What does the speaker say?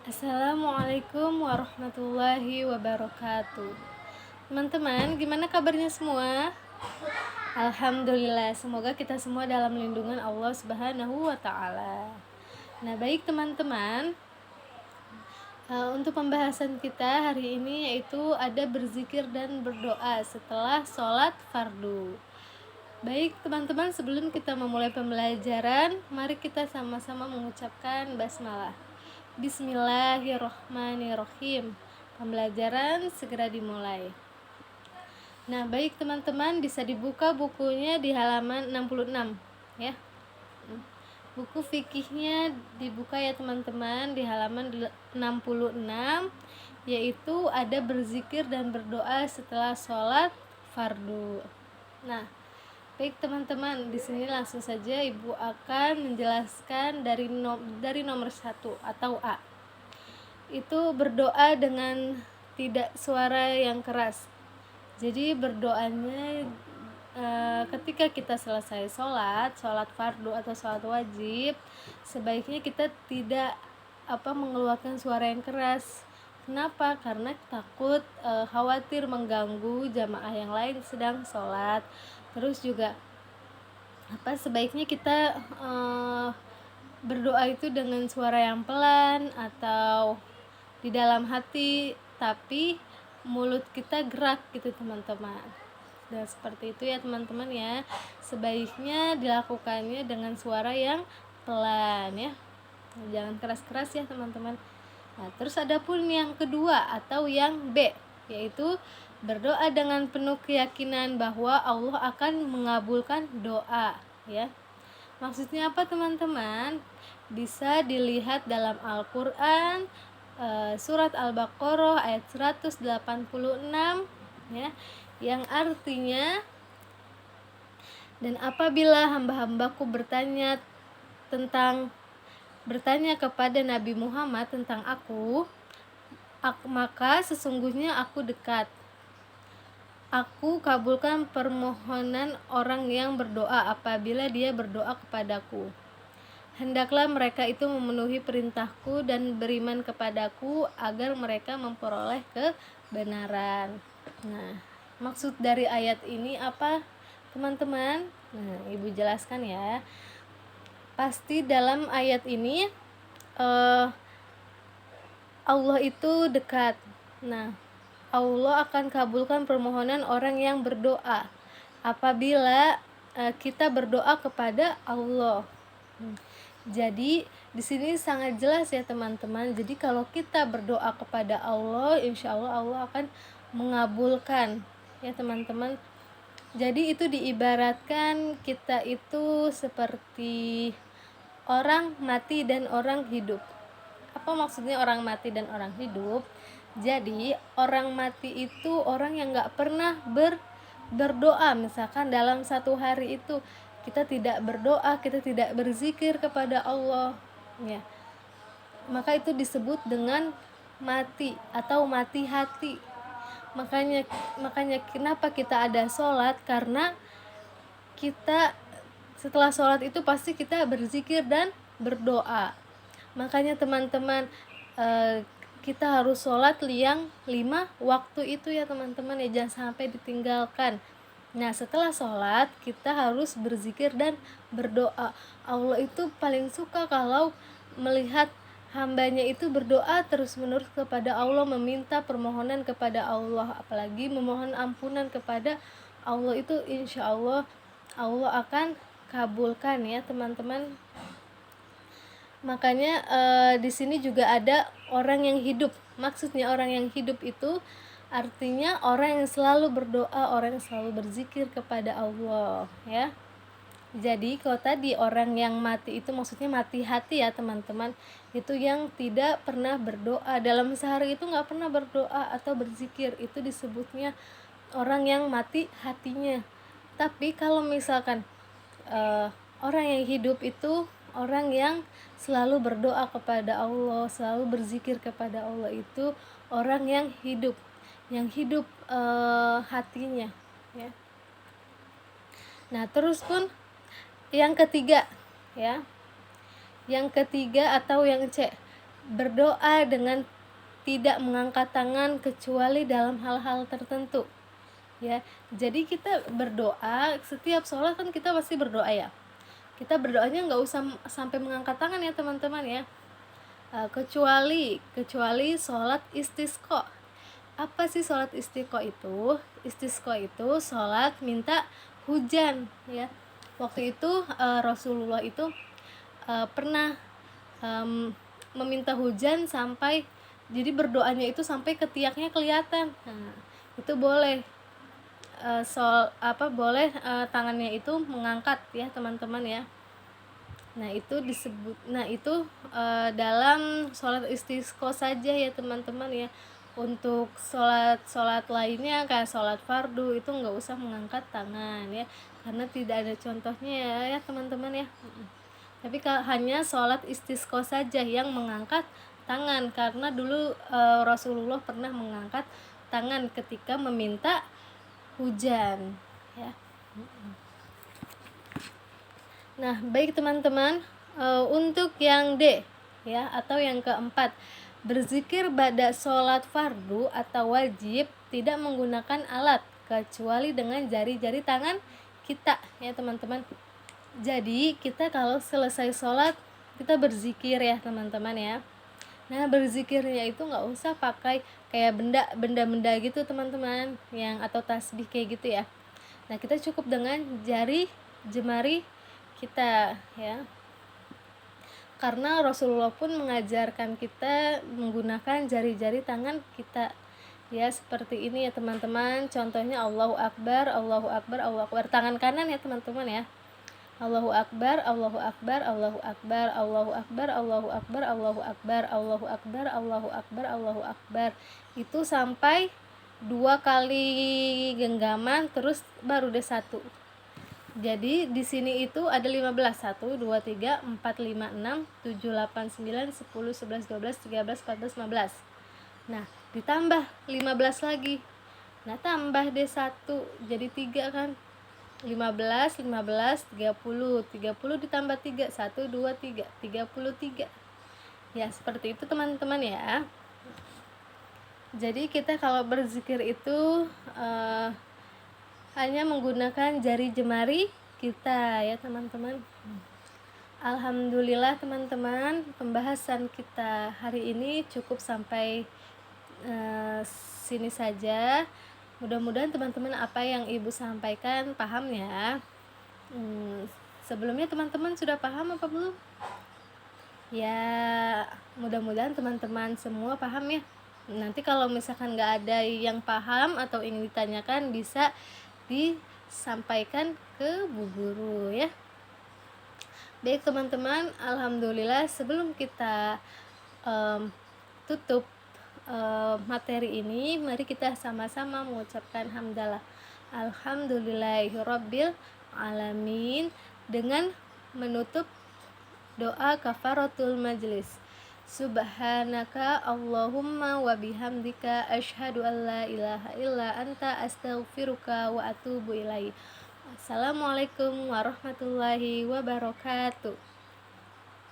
Assalamualaikum warahmatullahi wabarakatuh. Teman-teman, gimana kabarnya semua? Alhamdulillah, semoga kita semua dalam lindungan Allah Subhanahu wa taala. Nah, baik teman-teman, untuk pembahasan kita hari ini yaitu ada berzikir dan berdoa setelah sholat fardu. Baik teman-teman, sebelum kita memulai pembelajaran, mari kita sama-sama mengucapkan basmalah. Bismillahirrohmanirrohim. Pembelajaran segera dimulai. Nah, baik teman-teman, bisa dibuka bukunya di halaman 66 ya. Buku fikihnya dibuka ya teman-teman di halaman 66, yaitu ada berzikir dan berdoa setelah sholat fardu. Nah, baik teman-teman, di sini langsung saja Ibu akan menjelaskan dari nomor 1 atau A. Itu berdoa dengan tidak suara yang keras. Jadi berdoanya ketika kita selesai sholat fardu atau sholat wajib, sebaiknya kita tidak mengeluarkan suara yang keras. Kenapa? Karena takut khawatir mengganggu jamaah yang lain sedang sholat. Terus juga sebaiknya kita berdoa itu dengan suara yang pelan atau di dalam hati, tapi mulut kita gerak gitu teman-teman. Dan seperti itu ya teman-teman ya, sebaiknya dilakukannya dengan suara yang pelan ya, jangan keras-keras ya teman-teman. Nah, terus ada pun yang kedua atau yang B, yaitu berdoa dengan penuh keyakinan bahwa Allah akan mengabulkan doa ya. Maksudnya apa teman-teman? Bisa dilihat dalam Al-Quran, surat Al-Baqarah ayat 186 ya, yang artinya, dan apabila hamba-hambaku bertanya kepada Nabi Muhammad tentang aku, maka sesungguhnya aku dekat. Aku kabulkan permohonan orang yang berdoa apabila dia berdoa kepadaku. Hendaklah mereka itu memenuhi perintahku dan beriman kepadaku agar mereka memperoleh kebenaran. Nah, maksud dari ayat ini apa teman-teman? Nah, Ibu jelaskan ya. Pasti dalam ayat ini Allah itu dekat. Nah, Allah akan kabulkan permohonan orang yang berdoa apabila kita berdoa kepada Allah. Jadi di sini sangat jelas ya teman-teman. Jadi kalau kita berdoa kepada Allah, insya Allah Allah akan mengabulkan ya teman-teman. Jadi itu diibaratkan kita itu seperti orang mati dan orang hidup. Apa maksudnya orang mati dan orang hidup? Jadi orang mati itu orang yang gak pernah berdoa. Misalkan dalam satu hari itu kita tidak berdoa, kita tidak berzikir kepada Allah ya, maka itu disebut dengan mati atau mati hati. Makanya kenapa kita ada sholat? Karena kita setelah sholat itu pasti kita berzikir dan berdoa. Makanya teman-teman, kita harus sholat yang 5 waktu itu ya teman-teman ya, jangan sampai ditinggalkan. Nah, setelah sholat kita harus berzikir dan berdoa. Allah itu paling suka kalau melihat hambanya itu berdoa terus-menerus kepada Allah, meminta permohonan kepada Allah, apalagi memohon ampunan kepada Allah. Itu insya Allah Allah akan kabulkan ya teman-teman. Makanya di sini juga ada orang yang hidup. Maksudnya orang yang hidup itu artinya orang yang selalu berdoa, orang yang selalu berzikir kepada Allah ya. Jadi kalau tadi orang yang mati itu maksudnya mati hati ya teman-teman, itu yang tidak pernah berdoa, dalam sehari itu nggak pernah berdoa atau berzikir, itu disebutnya orang yang mati hatinya. Tapi kalau misalkan orang yang hidup itu orang yang selalu berdoa kepada Allah, selalu berzikir kepada Allah, itu orang yang hidup hatinya ya. Nah, terus pun yang ketiga ya, yang ketiga atau yang C, berdoa dengan tidak mengangkat tangan kecuali dalam hal-hal tertentu ya. Jadi kita berdoa setiap sholat kan kita pasti berdoa ya. Kita berdoanya nggak usah sampai mengangkat tangan ya teman-teman ya. Kecuali sholat istisqa. Apa sih sholat istisqa itu? Istisqa itu sholat minta hujan ya. Waktu itu Rasulullah itu pernah meminta hujan sampai, jadi berdoanya itu sampai ketiaknya kelihatan. Nah, itu boleh boleh tangannya itu mengangkat ya teman-teman ya. Nah itu disebut, dalam sholat istisqa saja ya teman-teman ya. Untuk sholat lainnya kayak sholat fardu itu nggak usah mengangkat tangan ya, karena tidak ada contohnya ya teman-teman ya. Tapi hanya sholat istisqa saja yang mengangkat tangan, karena dulu Rasulullah pernah mengangkat tangan ketika meminta hujan ya. Nah, baik teman-teman, untuk yang D ya atau yang keempat, berzikir pada sholat fardu atau wajib tidak menggunakan alat kecuali dengan jari-jari tangan kita ya teman-teman. Jadi kita kalau selesai sholat kita berzikir ya teman-teman ya. Nah, berzikirnya itu nggak usah pakai kayak benda gitu teman-teman, yang atau tasbih kayak gitu ya. Nah, kita cukup dengan jari jemari kita ya, karena Rasulullah pun mengajarkan kita menggunakan jari-jari tangan kita ya, seperti ini ya teman-teman. Contohnya Allahu Akbar, Allahu Akbar, Allahu Akbar, tangan kanan ya teman-teman ya. Allahu Akbar, Allahu Akbar, Allahu Akbar, Allahu Akbar, Allahu Akbar, Allahu Akbar, Allahu Akbar, Allahu Akbar, Allahu Akbar. Itu sampai 2 kali genggaman, terus baru deh 1. Jadi di sini itu ada 15, 1 2 3 4 5 6 7 8 9 10 11 12 13 14 15. Nah, ditambah 15 lagi. Nah, tambah deh 1 jadi 3 kan. 15 30 ditambah 3 1 2 3 33. Ya, seperti itu teman-teman ya. Jadi kita kalau berzikir itu hanya menggunakan jari jemari kita ya teman-teman. Alhamdulillah teman-teman, pembahasan kita hari ini cukup sampai sini saja. Mudah-mudahan teman-teman apa yang ibu sampaikan paham ya. Sebelumnya teman-teman sudah paham apa belum? Ya, mudah-mudahan teman-teman semua paham ya. Nanti kalau misalkan nggak ada yang paham atau ingin ditanyakan, bisa disampaikan ke Bu Guru ya. Baik teman-teman, alhamdulillah sebelum kita tutup materi ini, mari kita sama-sama mengucapkan hamdalah alhamdulillahirabbil alamin dengan menutup doa kafaratul majlis. Subhanaka Allahumma wa bihamdika asyhadu an la ilaha illa anta astaghfiruka wa atubu ilaik. Assalamualaikum warahmatullahi wabarakatuh.